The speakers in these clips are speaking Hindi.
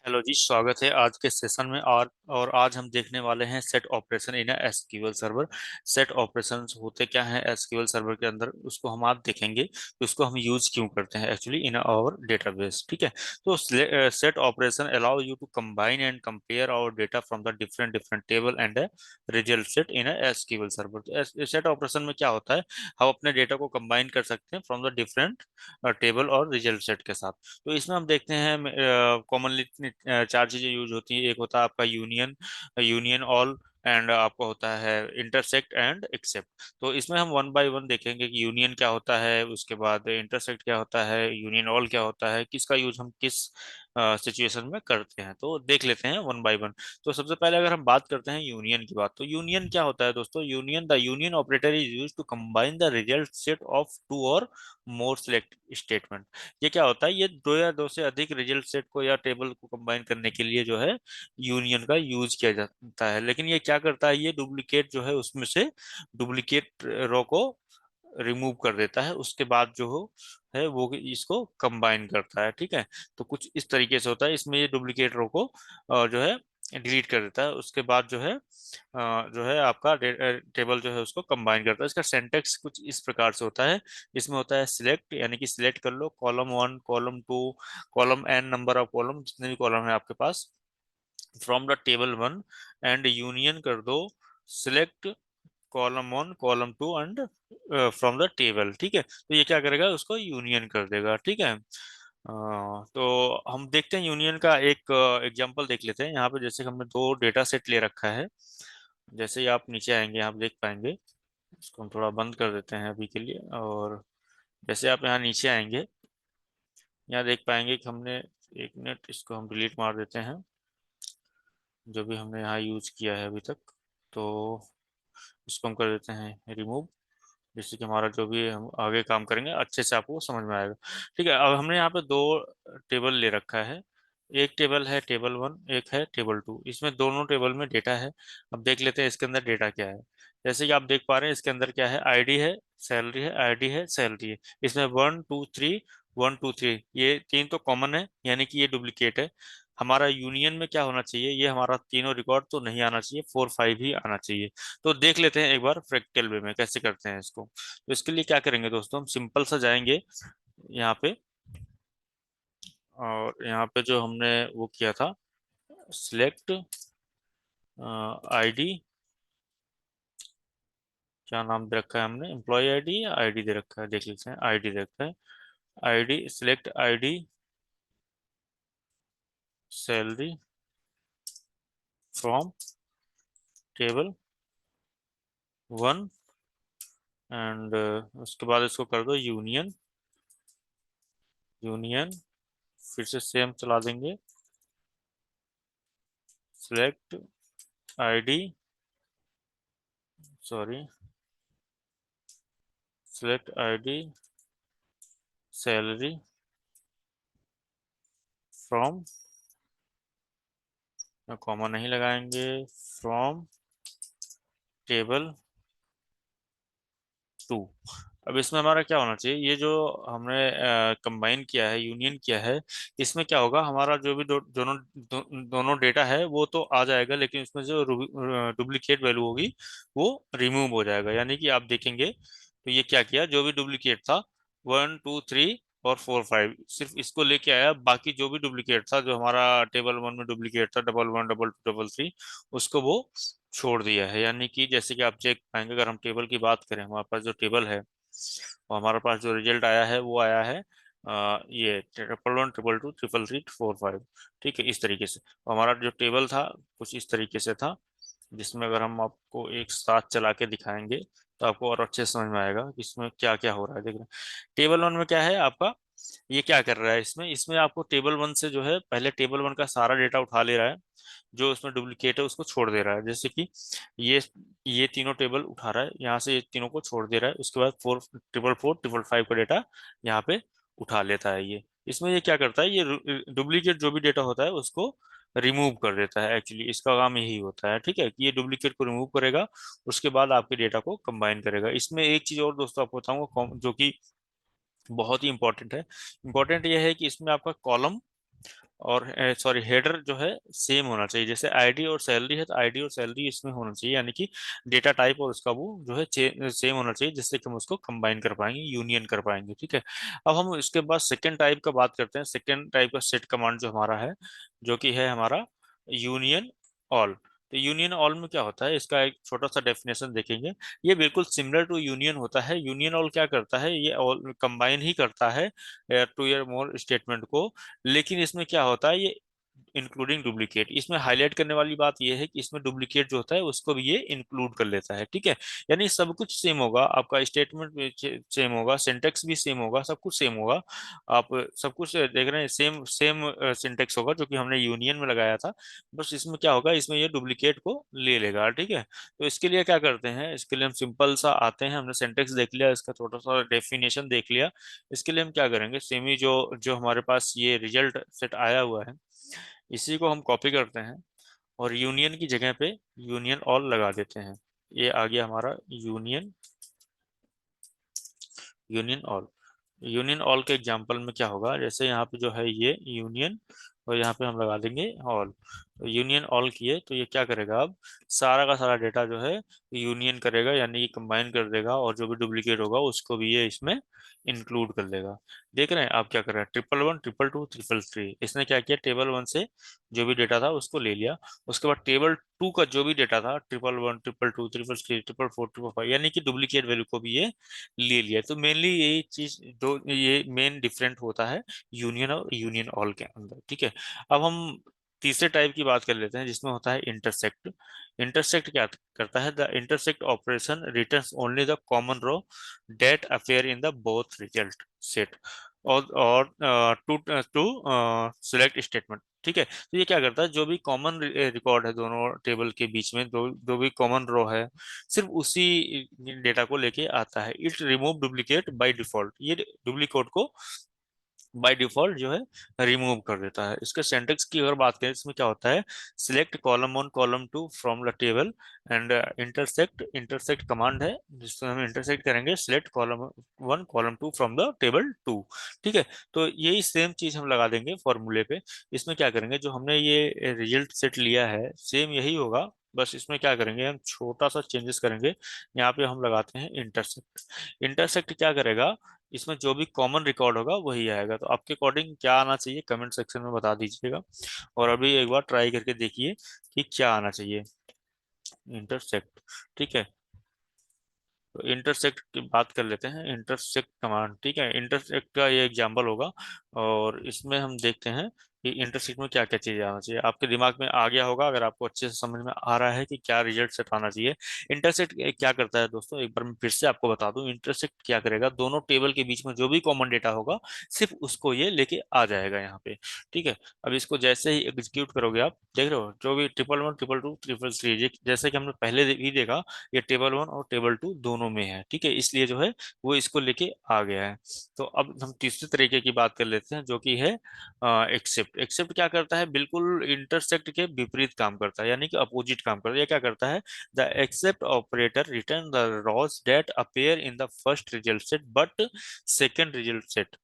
हेलो जी, स्वागत है आज के सेशन में। और आज हम देखने वाले हैं set operation in SQL server. Set operations होते क्या हैं एसक्यूएल सर्वर के अंदर, उसको हम आज देखेंगे कि उसको हम यूज क्यों करते हैं एक्चुअली इन आवर डेटाबेस। ठीक है, तो set operation allow you to combine and compare our data from the different different table and result set in SQL server. तो सेट ऑपरेशन में क्या होता है, हम अपने डेटा को कंबाइन कर सकते हैं फ्रॉम द डिफरेंट टेबल और रिजल्ट सेट के साथ। तो इसमें हम देखते हैं कॉमनली चार चीजें यूज होती हैं। एक होता है आपका यूनियन, यूनियन ऑल, एंड आपका होता है इंटरसेक्ट एंड एक्सेप्ट। तो इसमें हम वन बाय वन देखेंगे कि यूनियन क्या होता है, उसके बाद इंटरसेक्ट क्या होता है, यूनियन ऑल क्या होता है, किसका यूज हम किस सिचुएशन में करते हैं। तो देख लेते हैं वन बाय वन। तो सबसे पहले अगर हम बात करते हैं यूनियन की बात, तो यूनियन क्या होता है दोस्तों। Union, the union operator is use to combine the result set of two और मोर सिलेक्ट स्टेटमेंट। ये क्या होता है, ये दो या दो से अधिक रिजल्ट सेट को या टेबल को कंबाइन करने के लिए जो है यूनियन का यूज किया जाता है। लेकिन ये क्या करता है, ये डुप्लीकेट जो है उसमें से डुप्लीकेट रो को रिमूव कर देता है, उसके बाद जो हो है वो इसको कंबाइन करता है। ठीक है, तो कुछ इस तरीके से होता है। इसमें ये डुप्लीकेट रो को जो है डिलीट कर देता है, उसके बाद जो है आपका टेबल जो है उसको कंबाइन करता है। इसका सिंटेक्स कुछ इस प्रकार से होता है। इसमें होता है सिलेक्ट, यानी कि सिलेक्ट कर लो column one, column two, column n number of column, जितने भी कॉलम है आपके पास, from the table one, and union कर दो select column one, column two, and from the table. ठीक है, तो ये क्या करेगा, उसको यूनियन कर देगा। ठीक है, तो हम देखते हैं यूनियन का एक एग्जांपल देख लेते हैं। यहाँ पे जैसे हमने दो डेटा सेट ले रखा है, जैसे ही आप नीचे आएंगे आप देख पाएंगे। इसको हम थोड़ा बंद कर देते हैं अभी के लिए। और जैसे आप यहाँ नीचे आएंगे, यहाँ देख पाएंगे कि हमने, एक मिनट, इसको हम डिलीट मार देते हैं जो भी हमने यहाँ यूज किया है अभी तक। तो इसको हम कर देते हैं रिमूव, जिससे कि हमारा जो भी हम आगे काम करेंगे अच्छे से आपको समझ में आएगा। ठीक है, अब हमने यहाँ पे दो टेबल ले रखा है। एक टेबल है टेबल वन, एक है टेबल टू। इसमें दोनों टेबल में डेटा है। अब देख लेते हैं इसके अंदर डेटा क्या है। जैसे कि आप देख पा रहे हैं इसके अंदर क्या है, आईडी है, सैलरी है, आईडी है, सैलरी है। इसमें one two three, one two three, ये तीन तो कॉमन है, यानी कि ये डुप्लीकेट है। हमारा यूनियन में क्या होना चाहिए, ये हमारा तीनों रिकॉर्ड तो नहीं आना चाहिए, फोर फाइव ही आना चाहिए। तो देख लेते हैं एक बार प्रैक्टिकल वे में कैसे करते हैं इसको। तो इसके लिए क्या करेंगे दोस्तों, हम सिंपल सा जाएंगे यहाँ पे, और यहाँ पे जो हमने वो किया था, सिलेक्ट आईडी, क्या नाम दे रखा है हमने, एम्प्लॉय आईडी या आईडी दे रखा है, देख लेते हैं। आईडी दे रखा है, ID, select ID, salary from table one, and उसके बाद इसको कर दो यूनियन, यूनियन, फिर से सेम चला देंगे, select ID, sorry, select ID, salary from, comma नहीं लगाएंगे, फ्रॉम टेबल टू। अब इसमें हमारा क्या होना चाहिए, ये जो हमने कंबाइन किया है, यूनियन किया है, इसमें क्या होगा, हमारा जो भी दोनों डेटा है वो तो आ जाएगा, लेकिन इसमें जो डुप्लीकेट वैल्यू होगी वो रिमूव हो जाएगा। यानी कि आप देखेंगे तो ये क्या किया, जो भी डुप्लीकेट था वन टू थ्री और फोर फाइव, सिर्फ इसको लेके आया। बाकी जो भी डुप्लीकेट था, जो हमारा टेबल वन में डुप्लीकेट था, double one, double two, double three, उसको वो छोड़ दिया है। यानी कि जैसे कि आप चेक पाएंगे, अगर हम टेबल की बात करें, हमारे पास जो टेबल है और हमारे पास जो रिजल्ट आया है वो आया है ये triple one, triple two, triple three, four five. ठीक है, इस तरीके से। और हमारा जो टेबल था कुछ इस तरीके से था, जिसमें अगर हम आपको एक साथ चला के दिखाएंगे तो आपको और अच्छे से समझ में आएगा कि इसमें क्या क्या हो रहा है। देख रहे हैं टेबल वन में क्या है आपका, ये क्या कर रहा है, इसमें इसमें आपको टेबल वन से जो है पहले टेबल वन का सारा डेटा उठा ले रहा है, जो उसमें डुप्लीकेट है उसको छोड़ दे रहा है। जैसे कि ये ये तीनों टेबल उठा रहा है, यहाँ से ये तीनों को छोड़ दे रहा है, उसके बाद four, triple four, triple five का डेटा यहाँ पे उठा लेता है। ये इसमें ये क्या करता है, ये डुप्लीकेट जो भी डेटा होता है उसको रिमूव कर देता है। एक्चुअली इसका काम यही होता है। ठीक है, कि ये डुप्लीकेट को रिमूव करेगा, उसके बाद आपके डेटा को कंबाइन करेगा। इसमें एक चीज और दोस्तों आपको बताऊंगा जो कि बहुत ही इंपॉर्टेंट है। इंपॉर्टेंट ये है कि इसमें आपका कॉलम और सॉरी हेडर जो है सेम होना चाहिए। जैसे आईडी और सैलरी है तो आईडी और सैलरी इसमें होना चाहिए, यानी कि डेटा टाइप और उसका वो जो है सेम होना चाहिए, जिससे कि हम उसको कंबाइन कर पाएंगे, यूनियन कर पाएंगे। ठीक है। अब हम इसके बाद सेकेंड टाइप का बात करते हैं। सेकेंड टाइप का सेट कमांड जो हमारा है, जो कि है हमारा यूनियन ऑल। तो यूनियन ऑल में क्या होता है, इसका एक छोटा सा डेफिनेशन देखेंगे। ये बिल्कुल सिमिलर टू यूनियन होता है। यूनियन ऑल क्या करता है, ये ऑल कंबाइन ही करता है टू या मोर स्टेटमेंट को। लेकिन इसमें क्या होता है, ये इंक्लूडिंग डुप्लीकेट। इसमें हाईलाइट करने वाली बात यह है कि इसमें डुप्लीकेट जो होता है उसको भी ये इंक्लूड कर लेता है। ठीक है। यानी सब कुछ सेम होगा, आपका स्टेटमेंट भी सेम होगा, सिंटेक्स भी सेम होगा, सब कुछ सेम होगा। आप सब कुछ देख रहे हैं, सेम सेम सिंटेक्स होगा जो कि हमने यूनियन में लगाया था। बस इसमें क्या होगा, इसमें ये डुप्लीकेट को ले लेगा। ठीक है। तो इसके लिए क्या करते हैं, इसके लिए हम सिंपल सा आते हैं। हमने सिंटेक्स देख लिया, इसका छोटा सा डेफिनेशन देख लिया। इसके लिए हम क्या करेंगे, सेम ही जो जो हमारे पास ये रिजल्ट सेट आया हुआ है, इसी को हम कॉपी करते हैं और यूनियन की जगह पे यूनियन ऑल लगा देते हैं। ये आ गया हमारा union, union all. Union all के एग्जांपल में क्या होगा, जैसे यहाँ पे जो है ये यूनियन, और यहाँ पे हम लगा देंगे ऑल। तो यूनियन ऑल किए तो ये क्या करेगा, अब सारा का सारा डेटा जो है यूनियन करेगा, यानी कि कंबाइन कर देगा, और जो भी डुप्लीकेट होगा उसको भी ये इसमें इंक्लूड कर लेगा। देख रहे हैं आप क्या कर रहे हैं, triple one triple two triple three, इसने क्या किया, टेबल वन से जो भी डेटा था उसको ले लिया। उसके बाद टेबल टू का जो भी डेटा था, triple one triple two triple three triple four triple five, यानी कि डुप्लीकेट वैल्यू को भी ये ले लिया। तो मेनली यही चीज, दो ये मेन डिफरेंट होता है यूनियन और यूनियन ऑल के अंदर। ठीक है। अब हम तीसरे टाइप की बात कर लेते हैं, जिसमें होता है इंटरसेक्ट। इंटरसेक्ट क्या करता है, the intersect operation returns only the common row that appear in the both result set और टू टू सिलेक्ट स्टेटमेंट। ठीक है। तो ये क्या करता है, जो भी कॉमन रिकॉर्ड है दोनों टेबल के बीच में, दो जो भी कॉमन रो है, सिर्फ उसी डेटा को लेके आता है। It remove duplicate by default, ये डुप्लीकेट को बाय डिफॉल्ट जो है रिमूव कर देता है। इसके सिंटेक्स की अगर बात करें, इसमें क्या होता है, select column one column two from the table and intersect. Intersect command है जिसमें हम इंटरसेक्ट करेंगे select column one column two from the table two. ठीक है। तो यही सेम चीज हम लगा देंगे फॉर्मूले पे। इसमें क्या करेंगे, जो हमने ये रिजल्ट सेट लिया है सेम यही होगा, बस इसमें क्या करेंगे, हम छोटा सा चेंजेस करेंगे। यहाँ पे हम लगाते हैं इंटरसेक्ट। इंटरसेक्ट क्या करेगा, इसमें जो भी कॉमन रिकॉर्ड होगा वही आएगा। तो आपके अकॉर्डिंग क्या आना चाहिए, कमेंट सेक्शन में बता दीजिएगा। और अभी एक बार ट्राई करके देखिए कि क्या आना चाहिए, इंटरसेक्ट। ठीक है। तो इंटरसेक्ट की बात कर लेते हैं, इंटरसेक्ट कमांड। ठीक है, इंटरसेक्ट का ये एग्जांपल होगा, और इसमें हम देखते हैं कि इंटरसेक्ट में क्या क्या चीजें आना चाहिए। आपके दिमाग में आ गया होगा अगर आपको अच्छे से समझ में आ रहा है कि क्या रिजल्ट सेट आना चाहिए। इंटरसेक्ट क्या करता है दोस्तों, एक बार मैं फिर से आपको बता दूं, इंटरसेक्ट क्या करेगा, दोनों टेबल के बीच में जो भी कॉमन डेटा होगा सिर्फ उसको ये लेके आ जाएगा यहाँ पे। ठीक है। अब इसको जैसे ही एग्जीक्यूट करोगे, आप देख रहे हो जो भी triple one triple two triple three, जैसे कि हमने पहले भी देखा, ये टेबल वन और टेबल टू दोनों में है। ठीक है, इसलिए जो है वो इसको लेके आ गया है। तो अब हम तीसरे तरीके की बात कर लेते हैं, जो कि है एक्सेप्ट। एक्सेप्ट क्या करता है, बिल्कुल इंटरसेक्ट के विपरीत काम करता है, यानी कि अपोजिट काम करता है। ये क्या करता है, the except operator return the rows that appear in the first result set but second result set.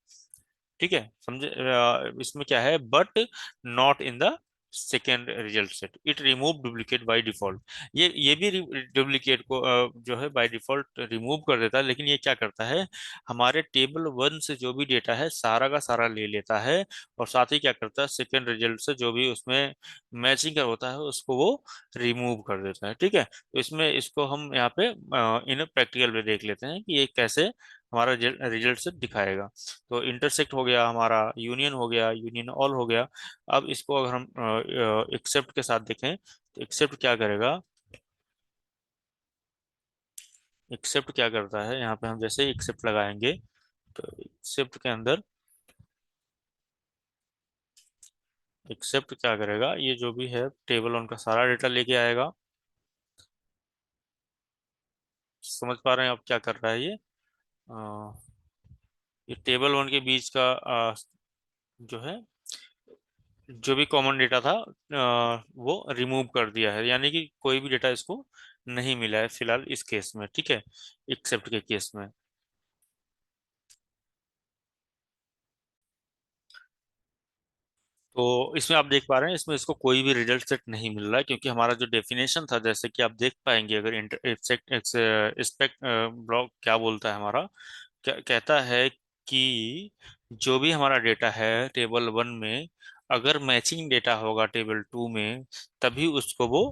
ठीक है, समझे, इसमें क्या है, but not in the second result set, it remove duplicate by default. ये भी डुप्लीकेट को जो है बाय डिफॉल्ट रिमूव कर देता है, लेकिन ये क्या करता है, हमारे टेबल वन से जो भी डेटा है सारा का सारा ले लेता है, और साथ ही क्या करता है, सेकेंड रिजल्ट से जो भी उसमें मैचिंग का होता है उसको वो रिमूव कर देता है। ठीक है। तो इसमें इसको हम यहाँ पे इन प्रैक्टिकल में देख लेते हैं कि ये कैसे हमारा रिजल्ट से दिखाएगा। तो इंटरसेक्ट हो गया हमारा, यूनियन हो गया, यूनियन ऑल हो गया। अब इसको अगर हम एक्सेप्ट के साथ देखें, तो एक्सेप्ट क्या करेगा, एक्सेप्ट क्या करता है, यहाँ पे हम जैसे ही एक्सेप्ट लगाएंगे, तो एक्सेप्ट के अंदर एक्सेप्ट क्या करेगा, ये जो भी है टेबल उनका सारा डेटा लेके आएगा। समझ पा रहे हैं आप क्या कर रहा है ये टेबल वन के बीच का जो है जो भी कॉमन डेटा था वो रिमूव कर दिया है, यानी कि कोई भी डेटा इसको नहीं मिला है फिलहाल इस केस में। ठीक है, एक्सेप्ट के केस में। तो इसमें आप देख पा रहे हैं, इसमें इसको कोई भी रिजल्ट सेट नहीं मिल रहा है, क्योंकि हमारा जो डेफिनेशन था, जैसे कि आप देख पाएंगे, अगर एक्सपेक्ट ब्लॉक क्या बोलता है हमारा, क्या कहता है कि जो भी हमारा डेटा है टेबल वन में, अगर मैचिंग डेटा होगा टेबल टू में, तभी उसको वो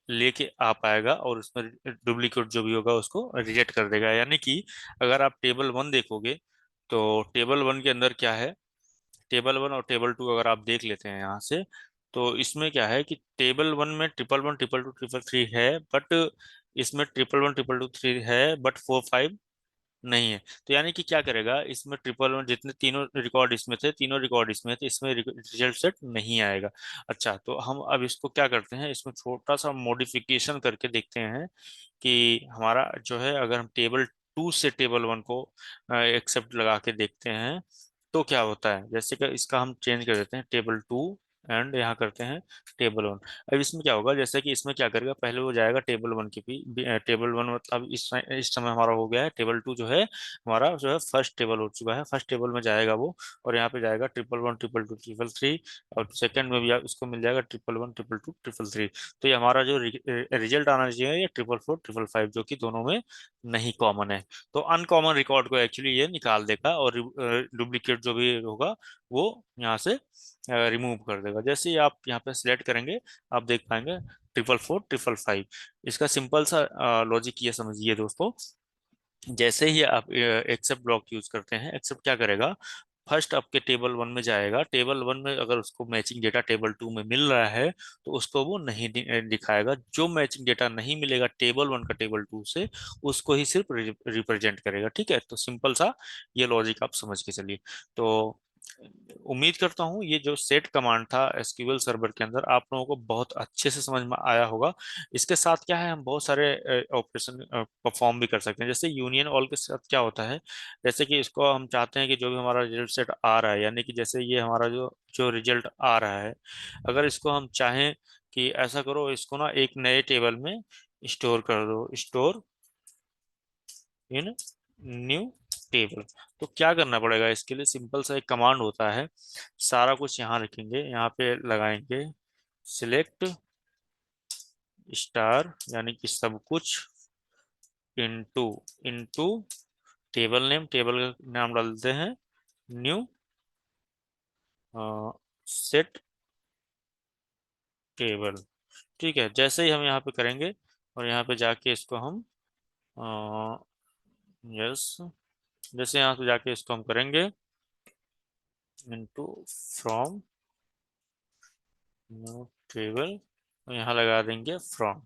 लेके आ पाएगा, और उसमें डुप्लीकेट जो भी होगा उसको रिजेक्ट कर देगा। यानी कि अगर आप टेबल वन देखोगे, तो टेबल वन के अंदर क्या है, टेबल वन और टेबल टू अगर आप देख लेते हैं यहाँ से, तो इसमें क्या है कि टेबल वन में triple one, triple two, triple three है, बट इसमें triple one, triple two, three है, बट फोर फाइव नहीं है। तो यानी कि क्या करेगा, इसमें ट्रिपल वन जितने तीनों रिकॉर्ड इसमें थे, तीनों रिकॉर्ड इसमें थे, इसमें रिजल्ट सेट नहीं आएगा। अच्छा, तो हम अब इसको क्या करते हैं, इसमें छोटा सा मॉडिफिकेशन करके देखते हैं कि हमारा जो है, अगर हम टेबल टू से टेबल वन को एक्सेप्ट लगा के देखते हैं तो क्या होता है। जैसे कि इसका हम चेंज कर देते हैं टेबल टू, एंड यहाँ करते हैं टेबल वन। अब इसमें क्या होगा, जैसे कि इसमें क्या करेगा, पहले वो जाएगा टेबल वन की भी टेबल वन, मतलब इस समय हमारा हो गया है टेबल टू, जो है हमारा जो है फर्स्ट टेबल हो चुका है, फर्स्ट टेबल में जाएगा वो, और यहाँ पे जाएगा triple one, triple two, triple three, और सेकंड में भी उसको मिल जाएगा triple one, triple two, triple three. तो ये हमारा जो रिजल्ट आना चाहिए, ये ट्रिपल फोर, ट्रिपल फाइव, जो कि दोनों में नहीं कॉमन है। तो अनकॉमन रिकॉर्ड को एक्चुअली ये निकाल देगा, और डुप्लीकेट जो भी होगा वो यहाँ से रिमूव कर देगा। जैसे ही आप यहाँ पे सिलेक्ट करेंगे, आप देख पाएंगे ट्रिपल फोर, ट्रिपल फाइव। इसका सिंपल सा लॉजिक ये समझिए दोस्तों, जैसे ही आप एक्सेप्ट ब्लॉक यूज करते हैं, एक्सेप्ट क्या करेगा, फर्स्ट आपके टेबल वन में जाएगा, टेबल वन में अगर उसको मैचिंग डेटा टेबल टू में मिल रहा है, तो उसको वो नहीं दिखाएगा। जो मैचिंग डेटा नहीं मिलेगा टेबल वन का टेबल टू से, उसको ही सिर्फ रिप्रेजेंट करेगा। ठीक है, तो सिंपल सा ये लॉजिक आप समझ के चलिए। तो उम्मीद करता हूँ ये जो सेट कमांड था एसक्यूएल सर्वर के अंदर, आप लोगों को बहुत अच्छे से समझ में आया होगा। इसके साथ क्या है, हम बहुत सारे ऑपरेशन परफॉर्म भी कर सकते हैं। जैसे यूनियन ऑल के साथ क्या होता है, जैसे कि इसको हम चाहते हैं कि जो भी हमारा रिजल्ट सेट आ रहा है, यानी कि जैसे ये हमारा जो जो रिजल्ट आ रहा है, अगर इसको हम चाहें कि ऐसा करो, इसको ना एक नए टेबल में स्टोर कर दो, स्टोर इन न्यू टेबल। तो क्या करना पड़ेगा, इसके लिए सिंपल सा एक कमांड होता है। सारा कुछ यहाँ रखेंगे, यहाँ पे लगाएंगे सिलेक्ट स्टार, यानी कि सब कुछ, into, into table name, table का नाम डाल देते हैं न्यू सेट टेबल। ठीक है, जैसे ही हम यहाँ पे करेंगे, और यहाँ पे जाके इसको हम यस, जैसे यहाँ पे जाके इसको हम करेंगे इनटू फ्रॉम न्यू टेबल, यहाँ लगा देंगे फ्रॉम।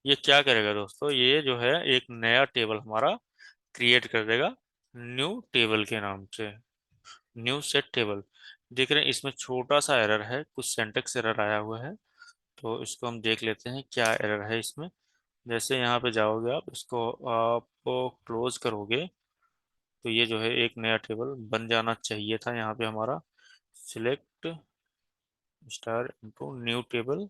ये क्या करेगा दोस्तों, ये जो है एक नया टेबल हमारा क्रिएट कर देगा न्यू टेबल के नाम से, न्यू सेट टेबल। देख रहे हैं इसमें छोटा सा एरर है, कुछ सिंटेक्स एरर आया हुआ है, तो इसको हम देख लेते हैं क्या एरर है इसमें। जैसे यहाँ पे जाओगे, आप इसको आप क्लोज करोगे, तो ये जो है एक नया टेबल बन जाना चाहिए था यहाँ पे हमारा। Select star into new table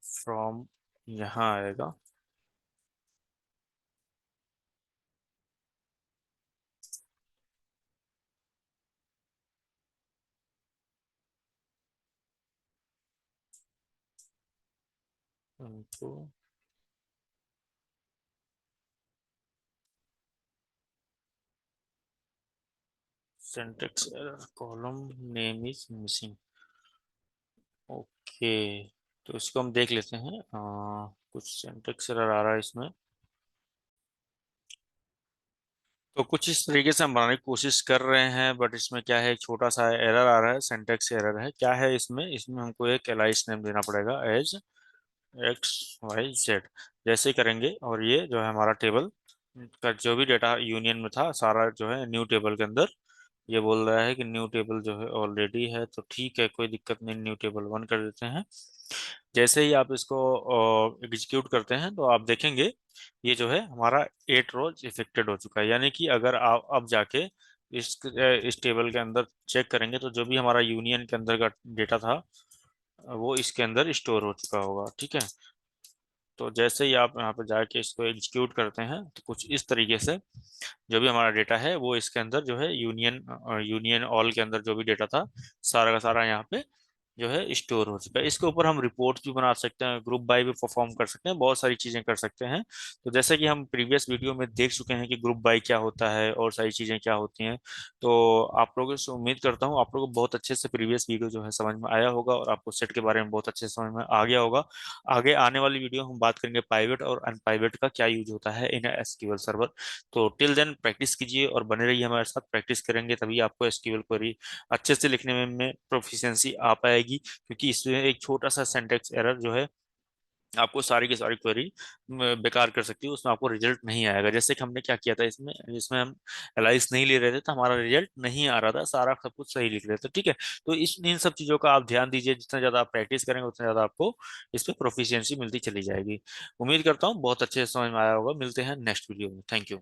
from, यहाँ आएगा। Into syntax error, column name is missing. Okay, तो इसको हम देख लेते हैं। कुछ सिंटेक्स एरर आ रहा है इसमें, तो कुछ इस तरीके से हम बनाने की कोशिश कर रहे हैं, बट इसमें क्या है, एक छोटा सा एरर आ रहा है, सिंटेक्स एरर है। क्या है इसमें, इसमें हमको एक एलाइस नेम देना पड़ेगा एज एक्स वाई जेड। जैसे ही करेंगे, और ये जो है हमारा टेबल का जो भी डेटा यूनियन में था, सारा जो है न्यू टेबल के अंदर, ये बोल रहा है कि न्यू टेबल जो है ऑलरेडी है, तो ठीक है, कोई दिक्कत नहीं, न्यू टेबल वन कर देते हैं। जैसे ही आप इसको एग्जीक्यूट करते हैं, तो आप देखेंगे ये जो है हमारा 8 रोज इफेक्टेड हो चुका है। यानी कि अगर आप अब जाके इस टेबल के अंदर चेक करेंगे, तो जो भी हमारा यूनियन के अंदर का डेटा था, वो इसके अंदर स्टोर हो चुका होगा। ठीक है, तो जैसे ही आप यहाँ पर जाके इसको एग्जीक्यूट करते हैं तो कुछ इस तरीके से जो भी हमारा डेटा है वो इसके अंदर जो है यूनियन ऑल के अंदर जो भी डेटा था सारा का सारा यहाँ पे जो है स्टोर हो चुका है। इसके ऊपर हम रिपोर्ट भी बना सकते हैं, ग्रुप बाय भी परफॉर्म कर सकते हैं, बहुत सारी चीजें कर सकते हैं। तो जैसे कि हम प्रीवियस वीडियो में देख चुके हैं कि ग्रुप बाय क्या होता है और सारी चीजें क्या होती हैं, तो आप लोगों से उम्मीद करता हूँ आप लोगों को बहुत अच्छे से प्रीवियस वीडियो जो है समझ में आया होगा और आपको सेट के बारे में बहुत अच्छे से समझ में आ गया होगा। आगे आने वाली वीडियो हम बात करेंगे पाइवेट और अनपाइवेट का क्या यूज होता है इन एसक्यूएल सर्वर। तो टिल देन प्रैक्टिस कीजिए और बने रहिए हमारे साथ, प्रैक्टिस करेंगे तभी आपको एसक्यूएल क्वेरी अच्छे से लिखने में प्रोफिशिएंसी आ पाएगी, क्योंकि इसमें एक छोटा सा सिंटैक्स एरर जो है आपको सारी की सारी क्वेरी बेकार कर सकती है, उसमें आपको रिजल्ट नहीं आएगा। जैसे कि हमने क्या किया था इसमें इसमें हम एलाइस नहीं ले रहे थे तो हमारा रिजल्ट नहीं आ रहा था, सारा सब कुछ सही लिख रहे थे। ठीक है, तो इस इन सब चीजों का आप ध्यान दीजिए, जितना ज्यादा आप प्रैक्टिस करेंगे उतना ज्यादा आपको इस पे प्रोफिशिएंसी मिलती चली जाएगी। उम्मीद करता हूँ बहुत अच्छे से समझ में आया होगा। मिलते हैं नेक्स्ट वीडियो में। Thank you.